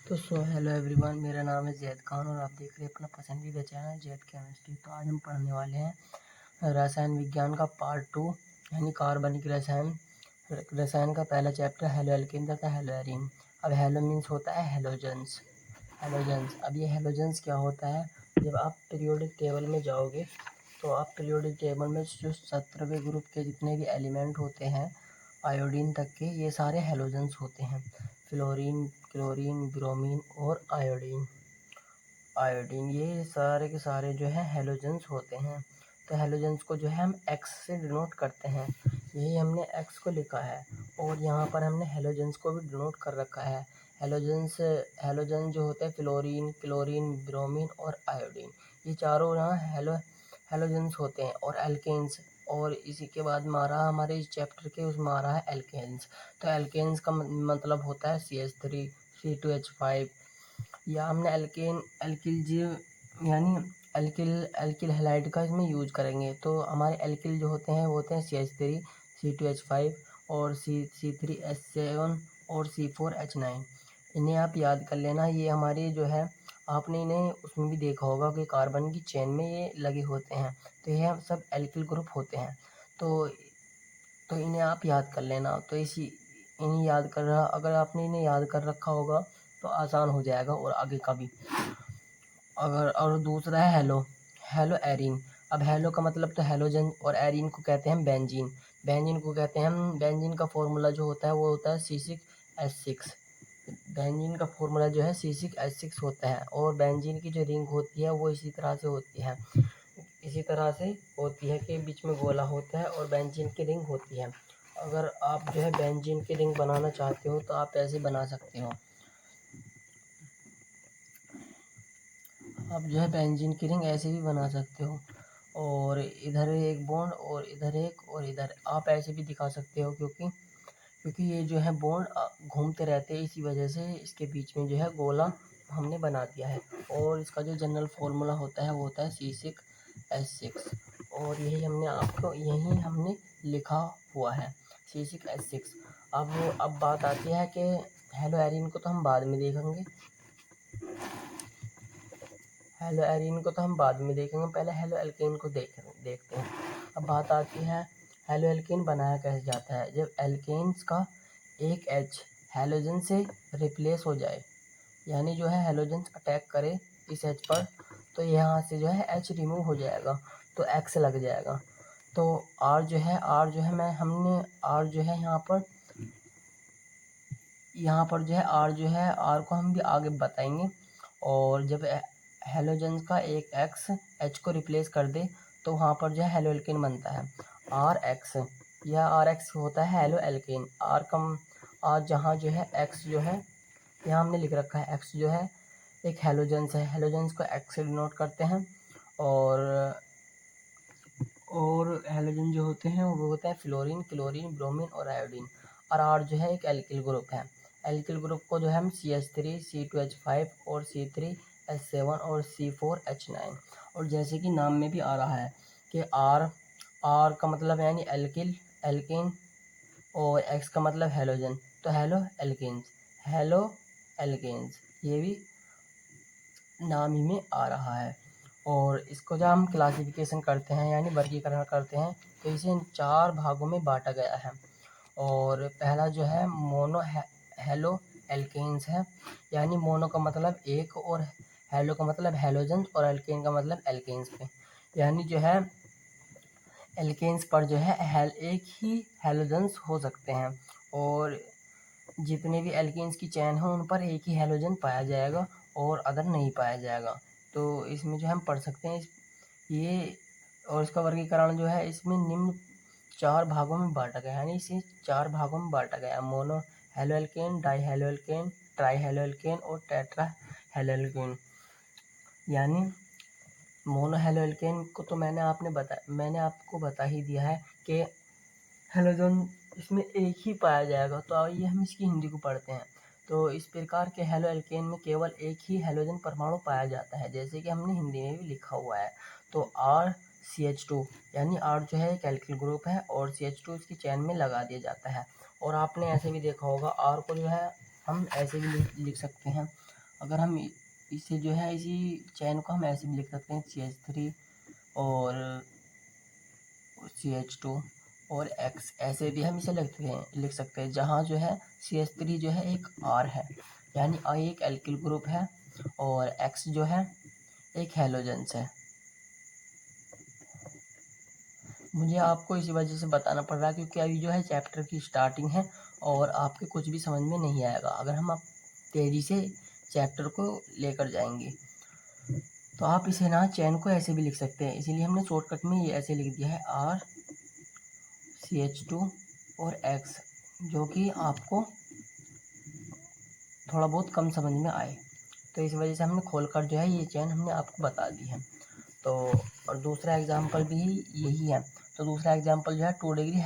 तो hello everyone, मेरा नाम है जैद खान और आप देख रहे हैं अपना पसंदीदा चैनल जैद केमिस्ट्री। तो आज हम पढ़ने वाले हैं रसायन विज्ञान का पार्ट 2 यानी कार्बनिक रसायन। रसायन का पहला चैप्टर हेलो एल्केन तथा हेलो एरीन। अब हेलो मीन्स होता है हेलोजेंस। अब ये हेलोजेंस क्या होता है? जब आप पीरियोडिक टेबल में जाओगे तो आप पीरियोडिक टेबल में जो 17वें ग्रुप के जितने भी एलिमेंट होते हैं आयोडीन तक के, ये सारे हेलोजेंस होते हैं। फ्लोरीन, क्लोरीन, ब्रोमीन और आयोडीन ये सारे के सारे जो है हेलोजेंस होते हैं। तो हेलोजेंस को जो है हम एक्स से डिनोट करते हैं। यही हमने एक्स को लिखा है और यहाँ पर हमने हेलोजेंस को भी डिनोट कर रखा है। हेलोजन जो होते हैं फ्लोरीन, क्लोरीन, ब्रोमीन और आयोडीन, ये चारों यहाँ हेलोजेंस होते हैं। और एल्केन्स, और इसी के बाद मारा हमारे इस चैप्टर के उसमें आ रहा है एल्केन्स। तो एल्केन्स का मतलब होता है CH3 C2H5। या हमने यानी एल्किल हैलाइड का इसमें यूज करेंगे। तो हमारे एल्किल जो होते हैं वो होते हैं CH3 C2H5 और C3H7 और C4H9। इन्हें आप याद कर लेना। ये हमारे जो है, आपने इन्हें उसमें भी देखा होगा कि कार्बन की चेन में ये लगे होते हैं। तो ये सब एल्किल ग्रुप होते हैं। तो इन्हें आप याद कर लेना। तो इन्हें याद कर रहा अगर आपने इन्हें याद कर रखा होगा तो आसान हो जाएगा और आगे का भी। और दूसरा है हेलो एरीन। अब हेलो का मतलब तो हेलोजन और एरीन को कहते हैं बेंजीन। बेंजीन का फॉर्मूला जो होता है वो होता है C6H6। बेंजीन का फॉर्मूला जो है C6H6 होता है। और बेंजीन की जो रिंग होती है वो इसी तरह से होती है कि बीच में गोला होता है और बेंजीन की रिंग होती है। अगर आप जो है बेंजीन की रिंग बनाना चाहते हो तो आप ऐसे बना सकते हो। आप जो है बेंजीन की रिंग ऐसे भी बना सकते हो, और इधर एक बॉन्ड और इधर एक और इधर आप ऐसे भी दिखा सकते हो, क्योंकि ये जो है बॉन्ड घूमते रहते हैं, इसी वजह से इसके बीच में जो है गोला हमने बना दिया है। और इसका जो जनरल फार्मूला होता है वो होता है C6H6। और यही हमने लिखा हुआ है C6H6। अब बात आती है कि हेलो एरीन को तो हम बाद में देखेंगे। पहले हेलो एल्केन को देखते हैं। अब बात आती है हेलो एल्केन बनाया कैसे जाता है। जब एल्केन्स का एक H हेलोजन से रिप्लेस हो जाए, यानी जो है हेलोजन अटैक करे इस H पर, तो यहाँ से जो है H रिमूव हो जाएगा तो X लग जाएगा। तो R जो है R जो है R को हम भी आगे बताएंगे। और जब हेलोजन का एक X H को रिप्लेस कर दे तो वहाँ पर जो है हेलो एल्केन बनता है RX। यह RX होता है हेलो एल्केन। R जहाँ जो है X जो है यहाँ हमने लिख रखा है, X जो है एक हेलोजेंस है। हेलोजेंस को X से डिनोट करते हैं। और हेलोजन जो होते हैं वो होते हैं फ्लोरीन, क्लोरीन, ब्रोमीन और आयोडीन। और R जो है एक एल्किल ग्रुप है। एल्किल ग्रुप को जो है हम CH3 C2H5 और C3H7 और C4H9। और जैसे कि नाम में भी आ रहा है कि R का मतलब यानी एल्किन, और X का मतलब हेलोजन, तो हेलो एल्केन्स ये भी नाम ही में आ रहा है। और इसको जब हम क्लासिफिकेशन करते हैं यानी वर्गीकरण करते हैं तो इसे इन 4 भागों में बांटा गया है। और पहला जो है हेलो एल्केन्स है। यानी मोनो का मतलब एक और हेलो का मतलब हेलोजन और एल्केन का मतलब एल्केन्स पे। यानी जो है एल्केन्स पर जो है एक ही हेलोजेंस हो सकते हैं, और जितने भी एल्केन्स की चैन है उन पर एक ही हेलोजन पाया जाएगा और अदर नहीं पाया जाएगा। तो इसमें जो हम पढ़ सकते हैं ये, और इसका वर्गीकरण जो है इसमें निम्न 4 भागों में बांटा गया, यानी इसे 4 भागों में बांटा गया: mono halo alkane, die halo alkane, try halo alkane और टेट्रा हेलो एल्केन। यानी मोनो हेलो एल्केन को तो मैंने आपको बता ही दिया है कि हेलोजन इसमें एक ही पाया जाएगा। तो आइए हम इसकी हिंदी को पढ़ते हैं। तो इस प्रकार के हेलो एल्केन में केवल एक ही हेलोजन परमाणु पाया जाता है, जैसे कि हमने हिंदी में भी लिखा हुआ है। तो RCH2 यानी R जो है एक एल्किल ग्रुप है और CH2 इसकी चैन में लगा दिया जाता है। और आपने ऐसे भी देखा होगा R को जो है हम ऐसे भी लिख सकते हैं अगर हम इसे जो है इसी चैन को हम ऐसे भी लिख सकते हैं CH3 और CH2 और X, ऐसे भी हम इसे लिख सकते हैं जहाँ जो है CH3 जो है एक R है, यानी I एक एल्किल ग्रुप है, और X जो है एक हैलोजेंस है। मुझे आपको इसी वजह से बताना पड़ रहा है क्योंकि अभी जो है चैप्टर की स्टार्टिंग है और आपके कुछ भी समझ में नहीं आएगा अगर हम आप तेज़ी से चैप्टर को लेकर जाएंगे। तो आप इसे ना चैन को ऐसे भी लिख सकते हैं, इसीलिए हमने शॉर्टकट में ये ऐसे लिख दिया है RCH2 और X, जो कि आपको थोड़ा बहुत कम समझ में आए। तो इस वजह से हमने खोलकर जो है ये चैन हमने आपको बता दी है। तो और दूसरा एग्जाम्पल भी यही है। तो दूसरा एग्जाम्पल जो है 2 डिग्री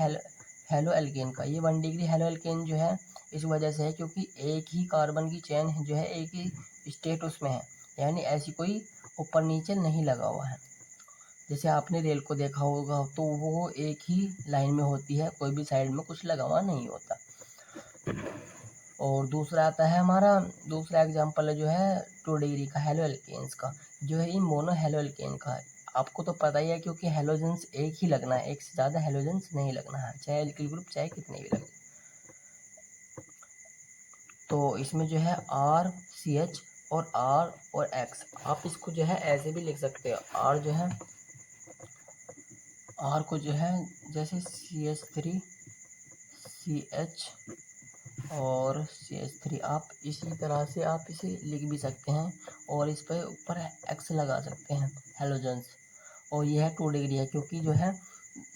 हेलो एल्केन का। ये 1 डिग्री हेलो एल्केन जो है इस वजह से है क्योंकि एक ही कार्बन की चेन जो है एक ही स्टेट उसमें है, यानी ऐसी कोई ऊपर नीचे नहीं लगा हुआ है। जैसे आपने रेल को देखा होगा तो वो एक ही लाइन में होती है, कोई भी साइड में कुछ लगा हुआ नहीं होता। और दूसरा आता है हमारा दूसरा एग्जाम्पल जो है 2 डिग्री का हेलो एल्केन्स का, जो है ये मोनो हेलो एल्केन का है। आपको तो पता ही है क्योंकि हेलोजेंस एक ही लगना है, एक से ज़्यादा हेलोजेंस नहीं लगना है, चाहे एल्किल ग्रुप चाहे कितने भी लगे। तो इसमें जो है RCH और R और X, आप इसको जो है ऐसे भी लिख सकते हो। R जो है R को जो है जैसे CH3 CH और CH3, आप इसी तरह से आप इसे लिख भी सकते हैं और इस पर ऊपर X लगा सकते हैं हेलोजेंस। और यह है 2 डिग्री है क्योंकि जो है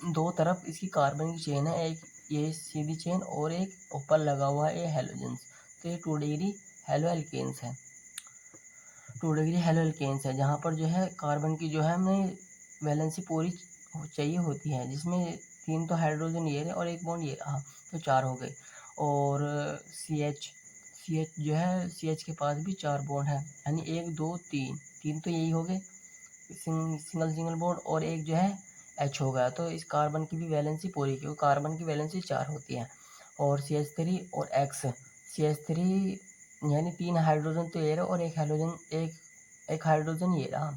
दो तरफ इसकी कार्बन की चेन है, एक ये सीधी चेन और एक ऊपर लगा हुआ है ये हेलोजेंस। तो ये 2 डिग्री हेलो एल्केन्स है, 2 डिग्री हेलो एल्केन्स है, जहाँ पर जो है कार्बन की जो है हमें वैलेंसी पूरी चाहिए होती है, जिसमें 3 तो हाइड्रोजन ये है और एक बॉन्ड ये रहा, तो 4 हो गए। और सी एच जो है CH के पास भी 4 बॉन्ड है, यानी 1 2 3, 3 तो यही हो गए सिंगल बॉन्ड, और एक जो है H हो गया। तो इस कार्बन की भी वैलेंसी पूरी, क्योंकि कार्बन की वैलेंसी 4 होती है। और CH3 और X, CH3 यानी 3 हाइड्रोजन तो ये रहा और एक हाइड्रोजन ये रहा,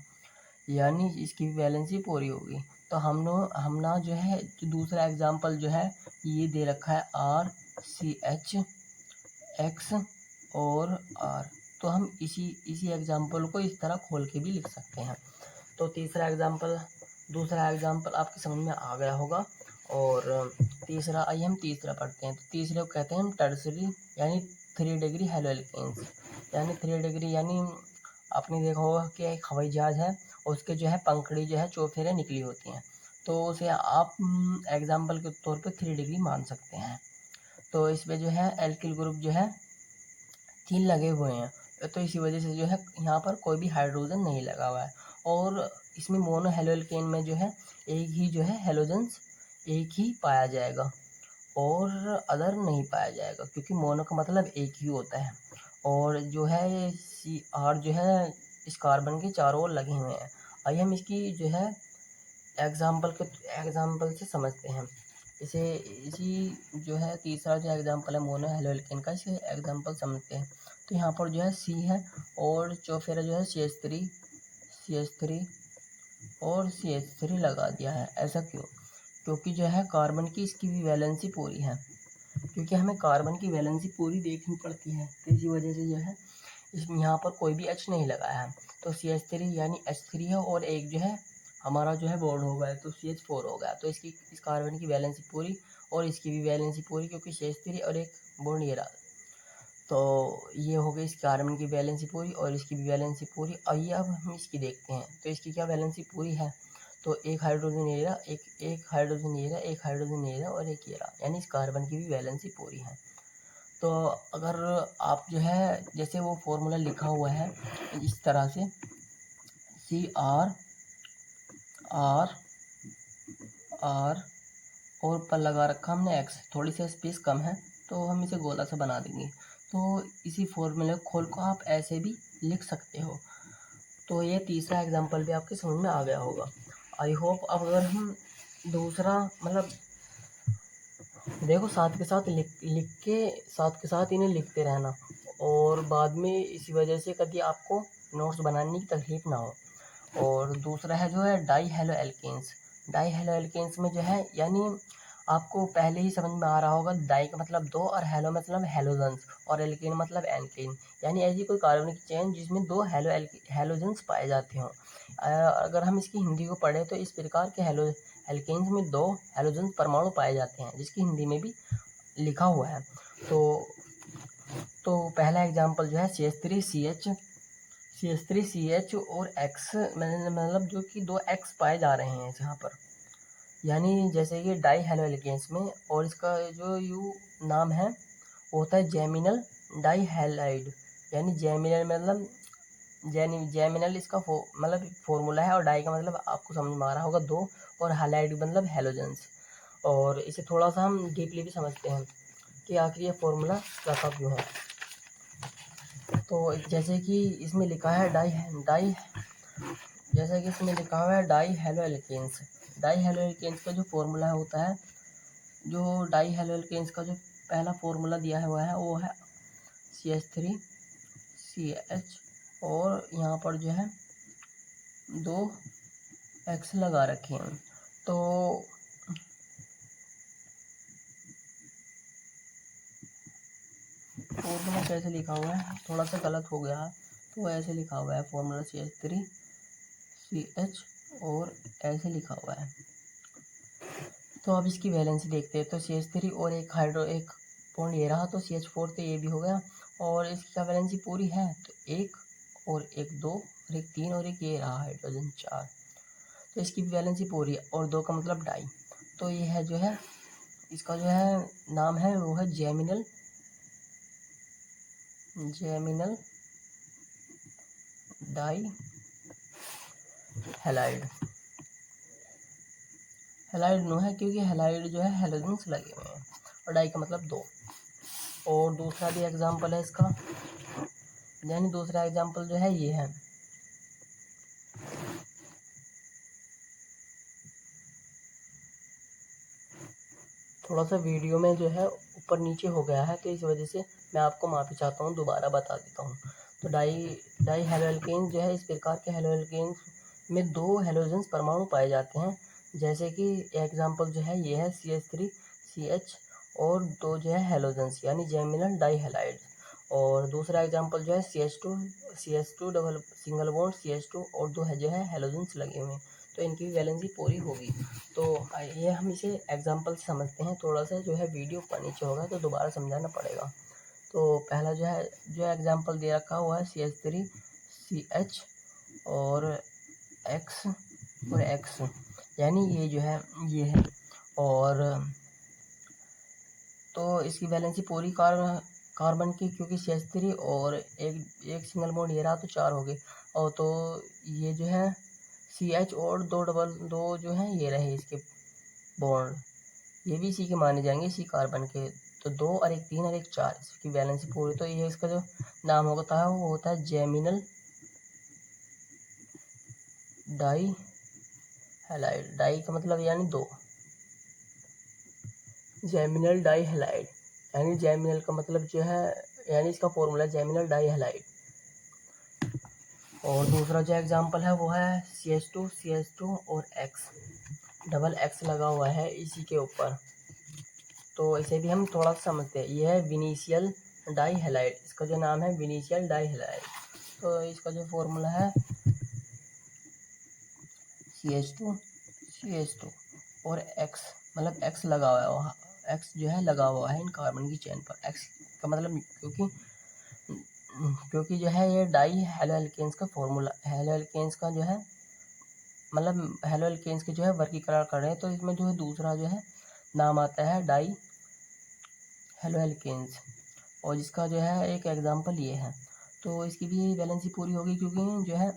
यानी इसकी भी वैलेंसी पूरी होगी। तो हम ना जो है जो दूसरा एग्जाम्पल जो है ये दे रखा है RCH X और R, तो हम इसी एग्जाम्पल को इस तरह खोल के भी लिख सकते हैं। तो दूसरा एग्जाम्पल आपकी समझ में आ गया होगा। और तीसरा, आइए हम तीसरा पढ़ते हैं। तो तीसरे को कहते हैं हम टर्सरी, यानी 3 डिग्री हेलो एल्केन्स, यानी 3 डिग्री, यानी आपने देखा होगा कि एक हवाई जहाज़ है, उसके जो है पंखड़ी जो है चौफेरे निकली होती हैं, तो उसे आप एग्जाम्पल के तौर पे 3 डिग्री मान सकते हैं। तो इसमें जो है एल्किल ग्रुप जो है 3 लगे हुए हैं, तो इसी वजह से जो है यहाँ पर कोई भी हाइड्रोजन नहीं लगा हुआ है। और इसमें मोनो हेलो एल्केन में जो है एक ही जो है हेलोजेंस एक ही पाया जाएगा और अदर नहीं पाया जाएगा, क्योंकि मोनो का मतलब एक ही होता है। और जो है ये CR जो है इस कार्बन के चारों ओर लगे हुए हैं। आइए हम इसकी जो है एग्जाम्पल से समझते हैं इसे। इसी जो है तीसरा जो एग्जाम्पल है मोनो हेलो एल्केन का, इसे एग्जाम्पल समझते हैं। तो यहाँ पर जो है C है और चौफेरा जो है CH3 और CH3 लगा दिया है। ऐसा क्यों? क्योंकि जो है कार्बन की इसकी भी वैलेंसी पूरी है, क्योंकि हमें कार्बन की वैलेंसी पूरी देखनी पड़ती है, तो इसी वजह से जो है इसमें यहाँ पर कोई भी H नहीं लगाया है। तो CH3 यानी H3 है और एक जो है हमारा जो है बॉन्ड हो गया, तो CH4 हो गया। तो इस कार्बन की वैलेंसी पूरी और इसकी भी वैलेंसी पूरी, क्योंकि CH3 और एक बॉन्ड ये रहा। तो ये हो गई इस कार्बन की वैलेंसी पूरी और इसकी भी वैलेंसी पूरी। आइए अब हम इसकी देखते हैं, तो इसकी क्या वैलेंसी पूरी है। तो एक हाइड्रोजन ये रहा, एक हाइड्रोजन ये रहा, एक हाइड्रोजन ये रहा और एक ये रहा, यानी इस कार्बन की भी वैलेंसी पूरी है। तो अगर आप जो है जैसे वो फॉर्मूला लिखा हुआ है इस तरह से CR R और ऊपर लगा रखा हमने X, थोड़ी सी स्पेस कम है तो हम इसे गोला सा बना देंगे। तो इसी फॉर्मूले खोल को आप ऐसे भी लिख सकते हो। तो ये तीसरा एग्जांपल भी आपके समझ में आ गया होगा। I hope. अब अगर हम दूसरा मतलब देखो साथ के साथ लिख के साथ के साथ इन्हें लिखते रहना, और बाद में इसी वजह से कभी आपको नोट्स बनाने की तकलीफ ना हो। और दूसरा है जो है dihaloalkenes. Dihaloalkenes में जो है यानी आपको पहले ही समझ में आ रहा होगा, डाई का मतलब दो और हेलो मतलब हेलोजन्स और एल्केन मतलब एल्केन, यानी ऐसी कोई कार्बनिक चेन जिसमें दो हेलोजन्स पाए जाते हों। अगर हम इसकी हिंदी को पढ़ें तो इस प्रकार के एल्केन्स में दो हेलोजन परमाणु पाए जाते हैं, जिसकी हिंदी में भी लिखा हुआ है। तो पहला एग्जाम्पल जो है CH3CH और X, मतलब जो कि दो X पाए जा रहे हैं यहाँ पर, यानी जैसे कि डाई हेलो एल्केन्स में, और इसका जो यू नाम है वो होता है जेमिनल डाई हैलाइड, यानी जेमिनल मतलब जेमिनल इसका मतलब फॉर्मूला है, और डाई का मतलब आपको समझ में आ रहा होगा दो, और हैलाइड मतलब हेलोजेंस। और इसे थोड़ा सा हम डीपली भी समझते हैं कि आखिर ये फॉर्मूला रखा क्यों है। तो जैसे कि इसमें लिखा है जैसे कि इसमें लिखा हुआ है dihaloalkenes. Dihaloalkenes का जो फॉर्मूला होता है, जो डाई हेलो एल्केन्स का जो पहला फॉर्मूला दिया हुआ है वो है CH3CH, और यहाँ पर जो है दो X लगा रखे हैं। तो फॉर्मूला कैसे लिखा हुआ है, थोड़ा सा गलत हो गया है, तो ऐसे लिखा हुआ है फॉर्मूला CH3CH और ऐसे लिखा हुआ है। तो अब इसकी वैलेंसी देखते हैं। तो CH3 और एक बॉन्ड ये रहा, तो CH4 तो ये भी हो गया, और इसकी वैलेंसी पूरी है तो एक और एक दो और एक तीन और एक ये रहा हाइड्रोजन चार, तो इसकी वैलेंसी पूरी है, और दो का मतलब डाई। तो ये है जो है इसका जो है नाम है वो है geminal dihalide. Halide no है क्योंकि हैलाइड जो है हेलोजेंस लगे हुए हैं, और डाई का मतलब दो। और दूसरा भी एग्जांपल है इसका, यानी दूसरा एग्जांपल जो है ये है, थोड़ा सा वीडियो में जो है ऊपर नीचे हो गया है, तो इस वजह से मैं आपको माफ़ी चाहता हूँ, दोबारा बता देता हूँ। तो डाई हेलोएल्केन्स जो है, इस प्रकार के हेलोएल्केन्स में दो हेलोजेंस परमाणु पाए जाते हैं, जैसे कि एग्जांपल जो है ये है CH3CH और दो जो है हेलोजेंस यानी जेमिनल डाई हैलाइड। और दूसरा एग्जांपल जो है CH2 double single bond CH2 और दो है जो है हेलोजेंस लगे हुए हैं, तो इनकी वैलेंसी पूरी होगी। तो ये हम इसे एग्जांपल से समझते हैं, थोड़ा सा जो है वीडियो ऊपर नीचे होगा तो दोबारा समझाना पड़ेगा। तो पहला जो एग्जांपल दे रखा हुआ है CH3CH और X और X, यानी ये जो है ये है, और तो इसकी वैलेंसी पूरी कार्बन की, क्योंकि CH3 और एक सिंगल बॉन्ड ये रहा तो चार हो गए, और तो ये जो है CH और दो जो है ये रहे इसके बॉन्ड, ये भी इसी के माने जाएंगे, इसी कार्बन के। तो दो और एक तीन और एक चार, इसकी वैलेंसी पूरी, तो ये इसका जो नाम होता है वो होता है जेमिनल डाई हैलाइड। डाई का मतलब यानी दो, जेमिनल डाई हैलाइड, यानी जेमिनल का मतलब जो है, यानी इसका फॉर्मूला जेमिनल डाई हैलाइड। और दूसरा जो एग्जांपल है वो है CH2 और X, डबल X लगा हुआ है इसी के ऊपर, तो इसे भी हम थोड़ा सा समझते हैं। ये है विनीशियल डाई हैलाइड, इसका जो नाम है विनीशियल डाई हैलाइड। तो इसका जो फॉर्मूला है CH2 और X, मतलब X लगा हुआ है वहाँ, X जो है लगा हुआ है इन कार्बन की चेन पर। X का मतलब क्योंकि जो है ये डाई हेलो एल्केन्स का फॉर्मूला, हेलो एल्केन्स का जो है मतलब हेलो एल्केन्स के जो है वर्गीकरण कर रहे हैं, तो इसमें जो है दूसरा जो है नाम आता है डाई हेलो एल्केन्स, और जिसका जो है एक एग्जांपल ये है। तो इसकी भी वैलेंसी पूरी होगी, क्योंकि जो है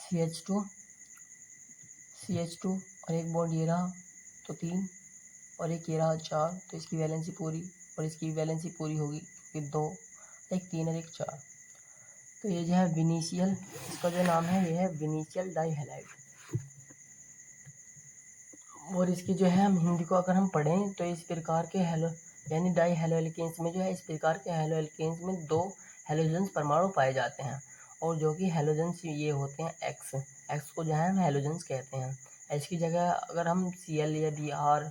CH2 और एक बॉन्ड ये रहा तो तीन, और एक ये रहा चार, तो इसकी वैलेंसी पूरी, और इसकी वैलेंसी पूरी होगी क्योंकि दो, एक तीन और एक चार। तो ये जो है विनीशियल, इसका जो नाम है ये है विनीशियल डाई हैलाइड। और इसकी जो है हम हिंदी को अगर हम पढ़ें तो इस प्रकार के हेलो यानी डाई हेलो एल्केन्स में जो है, इस प्रकार के हेलो एल्केन्स में दो हेलोजेंस परमाणु पाए जाते हैं, और जो कि हेलोजेंस ये होते हैं एक्स को जो है हम हेलोजेंस कहते हैं। एच की जगह अगर हम Cl या Br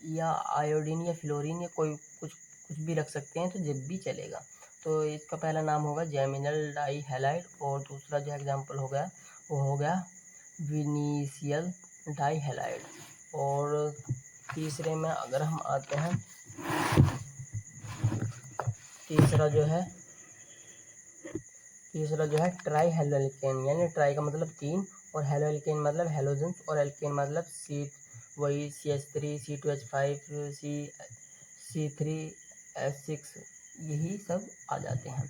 या आयोडीन या फ्लोरीन या कोई कुछ कुछ भी रख सकते हैं, तो जब भी चलेगा। तो इसका पहला नाम होगा जैमिनल डाई हैलाइड, और दूसरा जो एग्जाम्पल हो गया वो हो गया विनीशियल डाई हैलाइड। और तीसरे में अगर हम आते हैं, तीसरा जो है ट्राई हेलोएल्केन, यानी ट्राई का मतलब 3 और हेलोएल्केन मतलब हेलोजेंस, और एल्केन मतलब वही CH3 C2H5 C3H6, यही सब आ जाते हैं,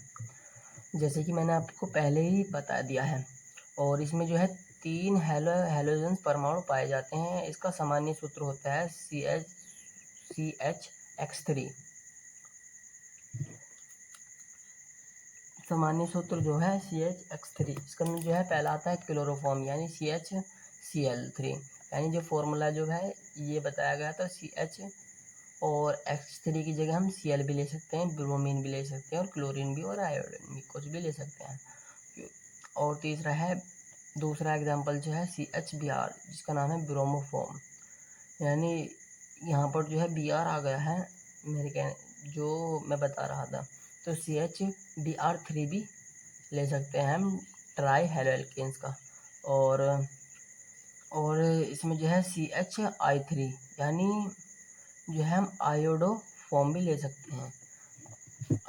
जैसे कि मैंने आपको पहले ही बता दिया है। और इसमें जो है 3 हेलोजेंस परमाणु पाए जाते हैं। इसका सामान्य सूत्र होता है CHX3। सामान्य सूत्र जो है CHX3। इसका जो है पहला आता है क्लोरोफॉर्म, यानी CHCl3, यानी जो फॉर्मूला जो है ये बताया गया था CH, और X3 की जगह हम Cl भी ले सकते हैं, ब्रोमीन भी ले सकते हैं, और क्लोरीन भी और आयोडीन भी कुछ भी ले सकते हैं। और तीसरा है, दूसरा एग्जाम्पल जो है CHBr, जिसका नाम है ब्रोमोफॉर्म, यानी यहाँ पर जो है Br आ गया है मेरे कहने जो मैं बता रहा था, तो CHBr3 भी ले सकते हैं हम ट्राई हेलोएल्केन्स का। और इसमें जो है CHI3, यानी जो है हम आयोडो फॉर्म भी ले सकते हैं।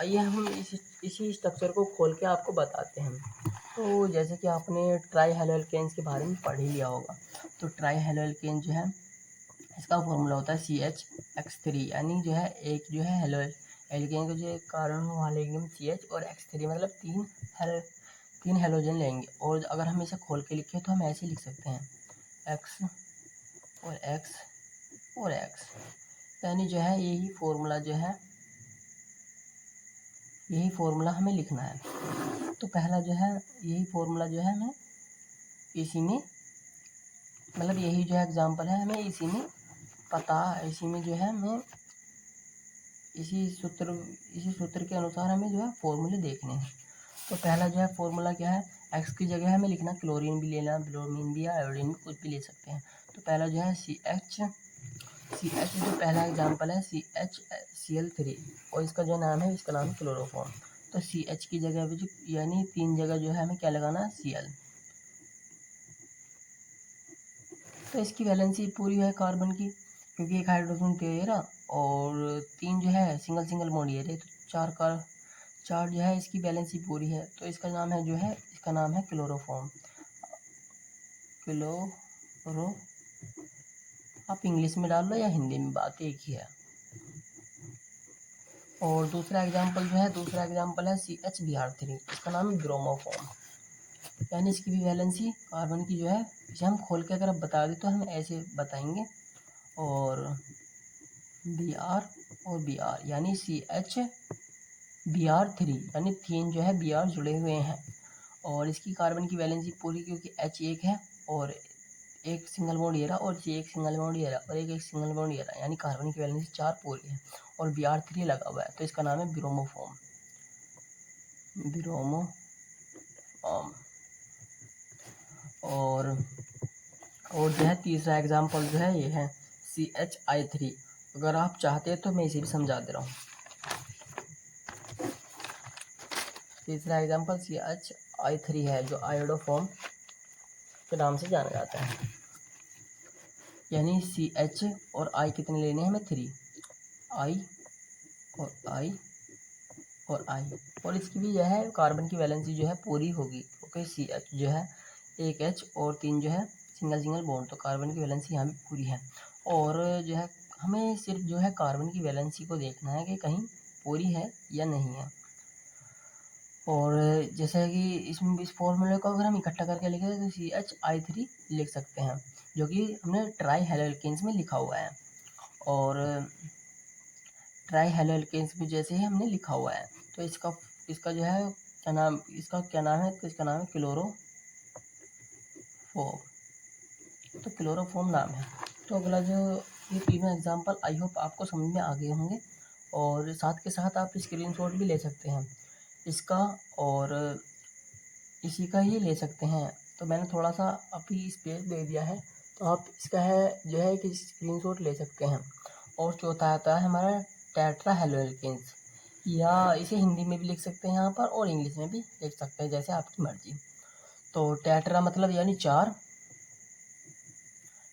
आइए हम इसी स्ट्रक्चर को खोल के आपको बताते हैं। तो जैसे कि आपने ट्राई हेलोएल्केन्स के बारे में पढ़ ही लिया होगा, तो ट्राई हेलोएल्केन जो है इसका फॉर्मूला होता है CHX3, यानी जो है एक जो है एल्केन का जो कारण वहाँ लेंगे हम CH, और X3 मतलब तीन हेलोजन लेंगे। और अगर हम इसे खोल के लिखें तो हम ऐसे लिख सकते हैं X और X और X, यानी जो है यही फॉर्मूला हमें लिखना है। तो पहला जो है यही फॉर्मूला जो है हमें इसी में, मतलब यही जो है एग्जाम्पल है, हमें इसी में जो है हमें इसी सूत्र के अनुसार हमें जो है फॉर्मूले देखने हैं। तो पहला जो है फॉर्मूला क्या है, एक्स की जगह हमें लिखना क्लोरीन भी लेना, ब्रोमीन भी, आयोडीन भी, कुछ भी ले सकते हैं। तो पहला जो है CH जो पहला एग्जाम्पल है CHCl3, और इसका जो नाम है क्लोरोफॉर्म। तो CH की जगह भी यानी 3 जगह जो है हमें क्या लगाना है, Cl। तो इसकी वैलेंसी पूरी है कार्बन की, क्योंकि एक हाइड्रोजन पेयर और 3 जो है सिंगल बॉन्ड ये रहे, तो 4 जो है इसकी वैलेंसी पूरी है। तो इसका नाम है क्लोरोफॉर्म। क्लोरो, आप इंग्लिश में डाल लो या हिंदी में, बात एक ही है। और दूसरा एग्जाम्पल है CHBr3, इसका नाम है ब्रोमोफॉर्म, यानी इसकी भी वैलेंसी कार्बन की जो है, इसे हम खोल के अगर बता दें तो हम ऐसे बताएंगे, और Br, यानी CHBr3, यानी 3 जो है Br जुड़े हुए हैं, और इसकी कार्बन की वैलेंसी पूरी, क्योंकि H एक है और एक सिंगल बॉन्ड ये रहा, और C एक सिंगल बॉन्ड ये रहा, और एक सिंगल बॉन्ड ये रहा, यानी कार्बन की वैलेंसी 4 पूरी है, और Br3 लगा हुआ है, तो इसका नाम है ब्रोमोफॉर्म। और जो है तीसरा एग्जाम्पल जो है ये है CHI3। अगर आप चाहते हैं तो मैं इसे भी समझा दे रहा हूँ। तीसरा एग्जाम्पल CHI3 है, जो आयोडोफॉर्म के नाम से जाना जाता है, यानी CH और I कितने लेने हैं हमें, 3, I और I, और इसकी भी जो है कार्बन की वैलेंसी जो है पूरी होगी, ओके। CH जो है एक H और 3 जो है सिंगल बॉन्ड, तो कार्बन की वैलेंसी यहाँ भी पूरी है। और जो है हमें सिर्फ जो है कार्बन की वैलेंसी को देखना है कि कहीं पूरी है या नहीं है। और जैसे कि इस फॉर्मूले को अगर हम इकट्ठा करके लिखें तो CHI3 लिख सकते हैं, जो कि हमने ट्राई हेलोएल्केन्स में लिखा हुआ है। और ट्राई हेलोएल्केन्स में जैसे ही हमने लिखा हुआ है, तो इसका जो है क्या नाम है, तो इसका नाम है क्लोरोफॉर्म। तो क्लोरोफॉर्म नाम है। तो अगला जो ये तीनों एग्जाम्पल आई होप आपको समझ में आ गए होंगे, और साथ के साथ आप स्क्रीनशॉट भी ले सकते हैं। इसका और इसी का ही ले सकते हैं। तो मैंने थोड़ा सा अभी स्पेस दे दिया है, तो आप इसका है जो है कि स्क्रीनशॉट ले सकते हैं। और चौथा आता है हमारा टेट्रा हेलोएल्केन्स, या इसे हिंदी में भी लिख सकते हैं यहाँ पर और इंग्लिश में भी लिख सकते हैं, जैसे आपकी मर्जी। तो टेट्रा मतलब यानी 4,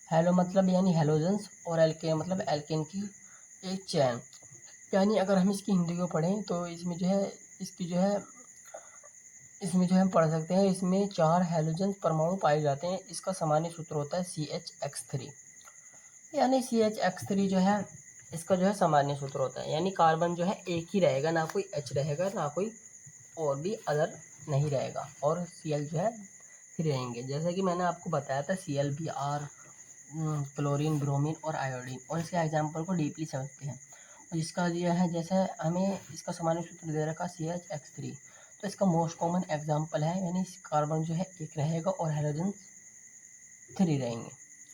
हेलो मतलब यानी हेलोजेंस, और एल्केन मतलब एल्केन की एक चैन। यानी अगर हम इसकी हिंदी को पढ़ें तो इसमें जो है इसमें जो हम पढ़ सकते हैं, इसमें 4 हेलोजन परमाणु पाए जाते हैं। इसका सामान्य सूत्र होता है CH(X3), यानी CH(X3) जो है इसका जो है सामान्य सूत्र होता है। यानी कार्बन जो है एक ही रहेगा, ना कोई H रहेगा, ना कोई और भी अदर नहीं रहेगा, और Cl जो है 3 रहेंगे। जैसा कि मैंने आपको बताया था, ClBr, क्लोरीन, ब्रोमीन और आयोडीन, और इसके एग्जाम्पल को डीपली समझते हैं। और इसका जो है जैसे हमें इसका सामान्य सूत्र दे रखा CH(X3), तो इसका मोस्ट कॉमन एग्जाम्पल है, यानी कार्बन जो है एक रहेगा और हेलोजन 3 रहेंगे,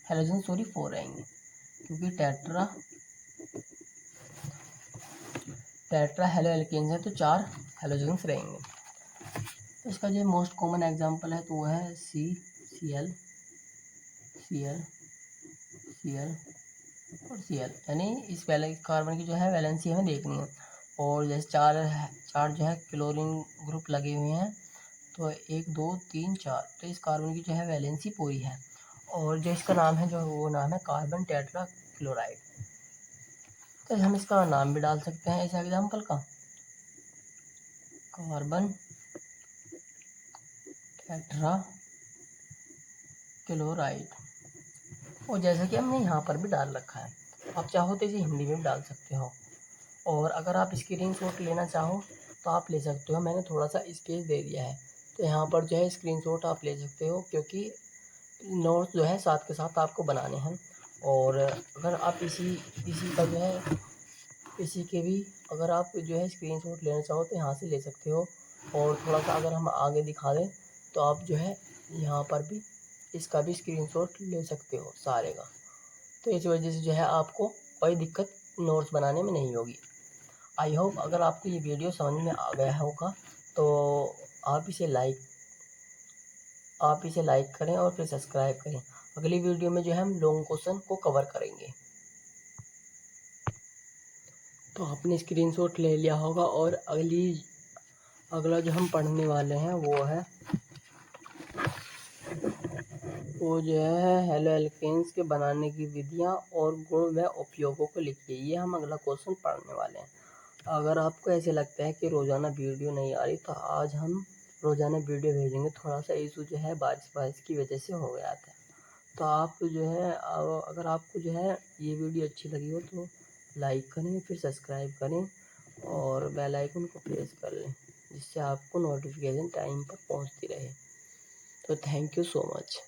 हेलोजन सॉरी 4 रहेंगे, क्योंकि टेट्रा हेलो एल्केन्स है तो 4 हेलोजन्स रहेंगे। तो इसका जो मोस्ट कॉमन एग्जाम्पल है तो वो है Cl, Cl, Cl और Cl, यानी इस पहले कार्बन की जो है वैलेंसी हमें देखनी है। और जैसे चार जो है क्लोरीन ग्रुप लगे हुए हैं, तो 1 2 3 4, तो इस कार्बन की जो है वैलेंसी पूरी है। और जो इसका नाम है, जो वो नाम है कार्बन टेट्रा क्लोराइड। तो हम इसका नाम भी डाल सकते हैं इस एग्जाम्पल का, कार्बन टेट्रा क्लोराइड। और जैसा कि हमने यहाँ पर भी डाल रखा है, आप चाहो तो इसे हिंदी में भी डाल सकते हो। और अगर आप स्क्रीनशॉट लेना चाहो तो आप ले सकते हो, मैंने थोड़ा सा स्पेस दे दिया है, तो यहाँ पर जो है स्क्रीनशॉट आप ले सकते हो, क्योंकि नोट्स जो है साथ के साथ आपको बनाने हैं। और अगर आप इसी का जो है इसी के भी अगर आप जो है स्क्रीनशॉट लेना चाहो तो यहाँ से ले सकते हो। और थोड़ा सा अगर हम आगे दिखा दें तो आप जो है यहाँ पर भी इसका भी स्क्रीनशॉट ले सकते हो सारे का। तो इस वजह से जो है आपको कोई दिक्कत नोट्स बनाने में नहीं होगी। आई होप अगर आपको ये वीडियो समझ में आ गया होगा तो आप इसे लाइक करें और फिर सब्सक्राइब करें। अगली वीडियो में जो है हम लॉन्ग क्वेश्चन को कवर करेंगे। तो आपने स्क्रीनशॉट ले लिया होगा, और अगला जो हम पढ़ने वाले हैं वो जो है हेलो एल्केन्स के बनाने की विधियाँ और गुण व उपयोगों को लिखिए। ये हम अगला क्वेश्चन पढ़ने वाले हैं। अगर आपको ऐसे लगता है कि रोज़ाना वीडियो नहीं आ रही, तो आज हम रोज़ाना वीडियो भेजेंगे। थोड़ा सा इशू जो है बारिश की वजह से हो गया था। तो आप जो है अगर आपको जो है ये वीडियो अच्छी लगी हो तो लाइक करें, फिर सब्सक्राइब करें और बेल आइकन को प्रेस कर लें, जिससे आपको नोटिफिकेशन टाइम पर पहुंचती रहे। तो थैंक यू सो मच।